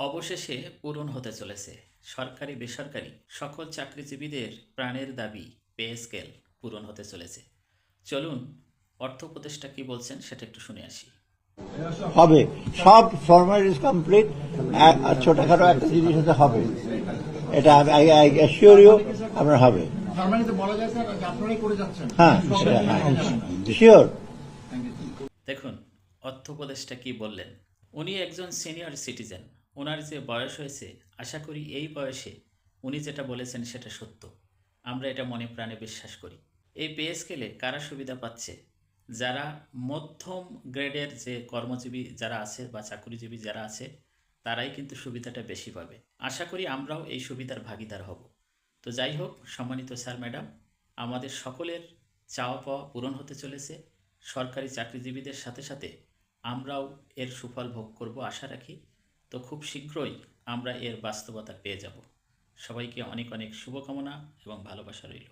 অবশেষে পূরণ হতে চলেছে। সরকারি বেসরকারি সকল চাকরিজীবীদের প্রাণের দাবি পে স্কেল পূরণ হতে চলেছে। চলুন অর্থ উপদেষ্টা কি বলছেন সেটা একটু শুনে আসি। হবে, সব ফর্মালিটিস কমপ্লিট। ছোটখাটো একটা জিনিস হতে হবে, এটা আই অ্যাসিওর ইউ আপনার হবে। হ্যাঁ, শিওর। দেখুন অর্থ উপদেষ্টা কি বললেন। উনি একজন সিনিয়র সিটিজেন, ওনার যে বয়স হয়েছে, আশা করি এই বয়সে উনি যেটা বলেছেন সেটা সত্য। আমরা এটা মনে প্রাণে বিশ্বাস করি। এই পে স্কেলে কারা সুবিধা পাচ্ছে? যারা মধ্যম গ্রেডের যে কর্মজীবী যারা আছে বা চাকরিজীবী যারা আছে, তারাই কিন্তু সুবিধাটা বেশি পাবে। আশা করি আমরাও এই সুবিধার ভাগিদার হব। তো যাই হোক, সম্মানিত স্যার ম্যাডাম, আমাদের সকলের চাওয়া পাওয়া পূরণ হতে চলেছে। সরকারি চাকরিজীবীদের সাথে সাথে আমরাও এর সুফল ভোগ করব আশা রাখি। তো খুব শীঘ্রই আমরা এর বাস্তবতা পেয়ে যাব। সবাইকে অনেক অনেক শুভকামনা এবং ভালোবাসা রইল।